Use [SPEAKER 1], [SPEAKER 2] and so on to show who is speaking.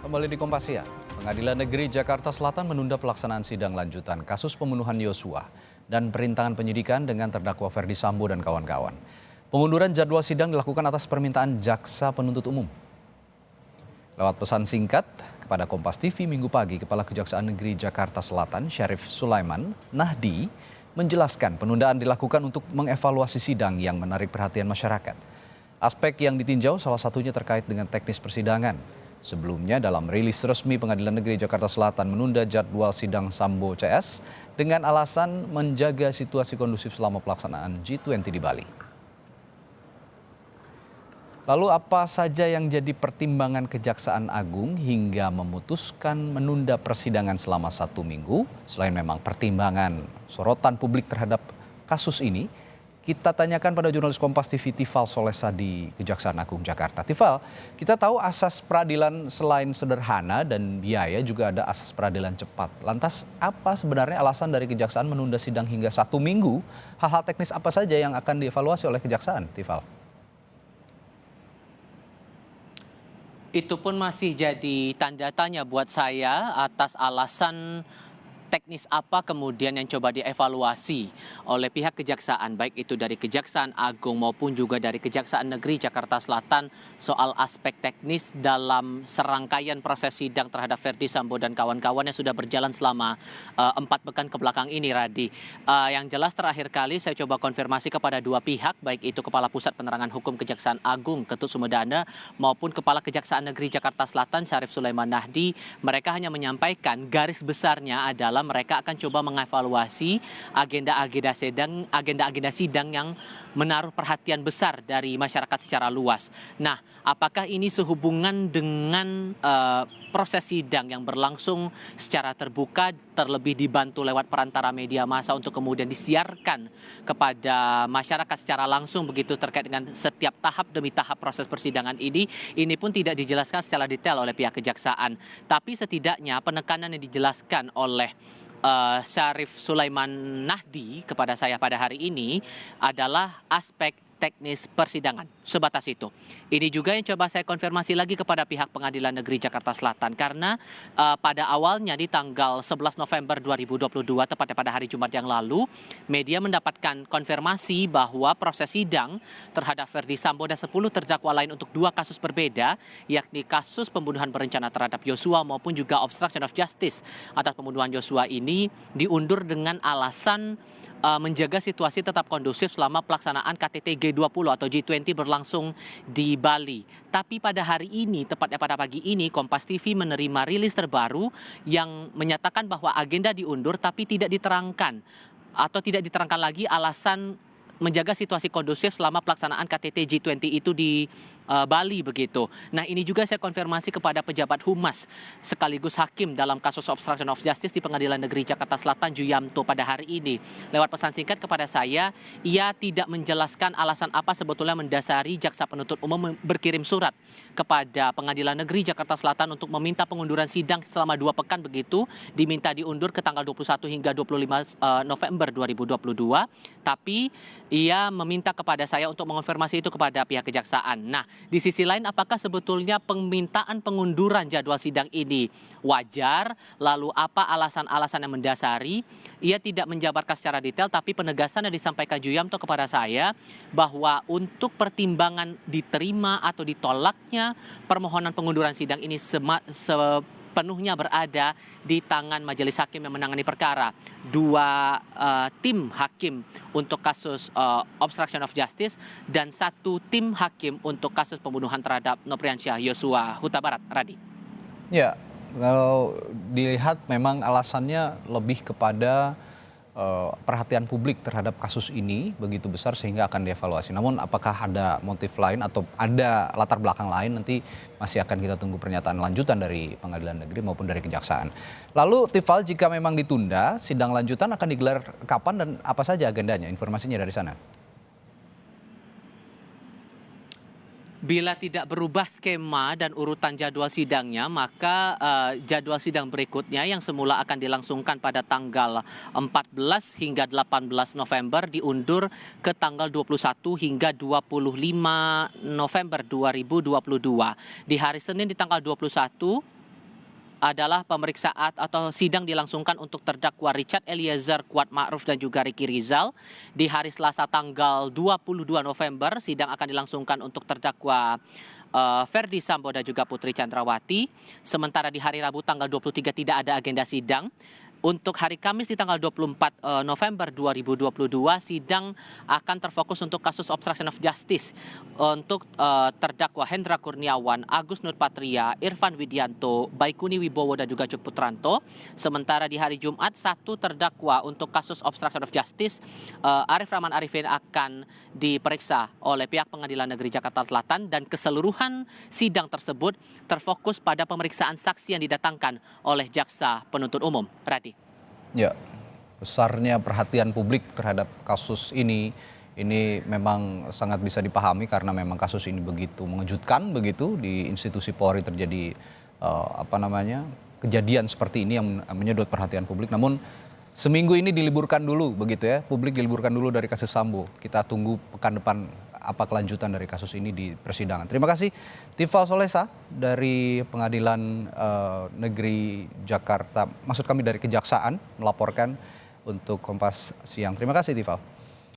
[SPEAKER 1] Kembali di Kompas Siang, Pengadilan Negeri Jakarta Selatan menunda pelaksanaan sidang lanjutan kasus pembunuhan Yosua dan perintangan penyidikan dengan terdakwa Ferdi Sambo dan kawan-kawan. Pengunduran jadwal sidang dilakukan atas permintaan jaksa penuntut umum. Lewat pesan singkat kepada Kompas TV Minggu pagi, Kepala Kejaksaan Negeri Jakarta Selatan, Syarif Sulaiman Nahdi, menjelaskan penundaan dilakukan untuk mengevaluasi sidang yang menarik perhatian masyarakat. Aspek yang ditinjau salah satunya terkait dengan teknis persidangan. Sebelumnya dalam rilis resmi Pengadilan Negeri Jakarta Selatan menunda jadwal sidang Sambo CS dengan alasan menjaga situasi kondusif selama pelaksanaan G20 di Bali. Lalu apa saja yang jadi pertimbangan Kejaksaan Agung hingga memutuskan menunda persidangan selama 1 minggu? Selain memang pertimbangan sorotan publik terhadap kasus ini, kita tanyakan pada jurnalis Kompas TV Tifal Solesa di Kejaksaan Agung Jakarta. Tifal, kita tahu asas peradilan selain sederhana dan biaya juga ada asas peradilan cepat. Lantas apa sebenarnya alasan dari Kejaksaan menunda sidang hingga 1 minggu? Hal-hal teknis apa saja yang akan dievaluasi oleh Kejaksaan, Tifal?
[SPEAKER 2] Itu pun masih jadi tanda tanya buat saya atas alasan teknis apa kemudian yang coba dievaluasi oleh pihak kejaksaan, baik itu dari Kejaksaan Agung maupun juga dari Kejaksaan Negeri Jakarta Selatan soal aspek teknis dalam serangkaian proses sidang terhadap Ferdi Sambo dan kawan-kawan yang sudah berjalan selama 4 pekan ke belakang ini, Radi. Yang jelas terakhir kali saya coba konfirmasi kepada dua pihak, baik itu Kepala Pusat Penerangan Hukum Kejaksaan Agung Ketut Sumedana maupun Kepala Kejaksaan Negeri Jakarta Selatan Syarif Sulaiman Nahdi. Mereka hanya menyampaikan garis besarnya adalah mereka akan coba mengevaluasi agenda-agenda sidang yang menaruh perhatian besar dari masyarakat secara luas. Nah, apakah ini sehubungan dengan proses sidang yang berlangsung secara terbuka, terlebih dibantu lewat perantara media massa untuk kemudian disiarkan kepada masyarakat secara langsung begitu terkait dengan setiap tahap demi tahap proses persidangan ini pun tidak dijelaskan secara detail oleh pihak kejaksaan. Tapi setidaknya penekanan yang dijelaskan oleh Syarif Sulaiman Nahdi kepada saya pada hari ini adalah aspek teknis persidangan, sebatas itu. Ini juga yang coba saya konfirmasi lagi kepada pihak Pengadilan Negeri Jakarta Selatan karena pada awalnya di tanggal 11 November 2022, tepatnya pada hari Jumat yang lalu, media mendapatkan konfirmasi bahwa proses sidang terhadap Ferdi Sambo dan 10 terdakwa lain untuk 2 kasus berbeda, yakni kasus pembunuhan berencana terhadap Yosua maupun juga obstruction of justice atas pembunuhan Yosua ini diundur dengan alasan menjaga situasi tetap kondusif selama pelaksanaan KTT G20 atau G20 berlangsung di Bali. Tapi pada hari ini, tepatnya pada pagi ini, Kompas TV menerima rilis terbaru yang menyatakan bahwa agenda diundur tapi tidak diterangkan lagi alasan menjaga situasi kondusif selama pelaksanaan KTT G20 itu di Bali begitu. Nah, ini juga saya konfirmasi kepada pejabat humas sekaligus hakim dalam kasus obstruction of justice di Pengadilan Negeri Jakarta Selatan Juyamto pada hari ini. Lewat pesan singkat kepada saya, ia tidak menjelaskan alasan apa sebetulnya mendasari jaksa penuntut umum berkirim surat kepada Pengadilan Negeri Jakarta Selatan untuk meminta pengunduran sidang selama 2 pekan begitu, diminta diundur ke tanggal 21 hingga 25 November 2022. Tapi ia meminta kepada saya untuk mengonfirmasi itu kepada pihak kejaksaan. Nah, di sisi lain apakah sebetulnya permintaan pengunduran jadwal sidang ini wajar? Lalu apa alasan-alasan yang mendasari? Ia tidak menjabarkan secara detail, tapi penegasan yang disampaikan Juyamto kepada saya bahwa untuk pertimbangan diterima atau ditolaknya permohonan pengunduran sidang ini sepenuhnya berada di tangan majelis hakim yang menangani perkara. 2 tim hakim untuk kasus obstruction of justice dan 1 tim hakim untuk kasus pembunuhan terhadap Nopriansyah Yosua Huta Barat. Radi.
[SPEAKER 1] Ya, kalau dilihat memang alasannya lebih kepada perhatian publik terhadap kasus ini begitu besar sehingga akan dievaluasi. Namun apakah ada motif lain atau ada latar belakang lain, nanti masih akan kita tunggu pernyataan lanjutan dari Pengadilan Negeri maupun dari Kejaksaan. Lalu Tifal, jika memang ditunda, sidang lanjutan akan digelar kapan dan apa saja agendanya? Informasinya dari sana.
[SPEAKER 2] Bila tidak berubah skema dan urutan jadwal sidangnya, maka jadwal sidang berikutnya yang semula akan dilangsungkan pada tanggal 14 hingga 18 November diundur ke tanggal 21 hingga 25 November 2022. Di hari Senin di tanggal 21, adalah pemeriksaan atau sidang dilangsungkan untuk terdakwa Richard Eliezer, Kuat Ma'ruf dan juga Ricky Rizal. Di hari Selasa tanggal 22 November, sidang akan dilangsungkan untuk terdakwa Ferdi Sambo dan juga Putri Chandrawati. Sementara di hari Rabu tanggal 23 tidak ada agenda sidang. Untuk hari Kamis di tanggal 24 November 2022, sidang akan terfokus untuk kasus obstruction of justice untuk terdakwa Hendra Kurniawan, Agus Nurpatria, Irfan Widianto, Baikuni Wibowo dan juga Cuk Putranto. Sementara di hari Jumat, satu terdakwa untuk kasus obstruction of justice, Arif Rahman Arifin, akan diperiksa oleh pihak Pengadilan Negeri Jakarta Selatan, dan keseluruhan sidang tersebut terfokus pada pemeriksaan saksi yang didatangkan oleh jaksa penuntut umum. Radi.
[SPEAKER 1] Ya, besarnya perhatian publik terhadap kasus ini memang sangat bisa dipahami karena memang kasus ini begitu mengejutkan, begitu di institusi Polri terjadi kejadian seperti ini yang menyedot perhatian publik. Namun seminggu ini diliburkan dulu, begitu ya, publik diliburkan dulu dari kasus Sambo. Kita tunggu pekan depan apa kelanjutan dari kasus ini di persidangan. Terima kasih Tifal Solesa dari Pengadilan Negeri Jakarta, maksud kami dari Kejaksaan, melaporkan untuk Kompas Siang. Terima kasih Tifal.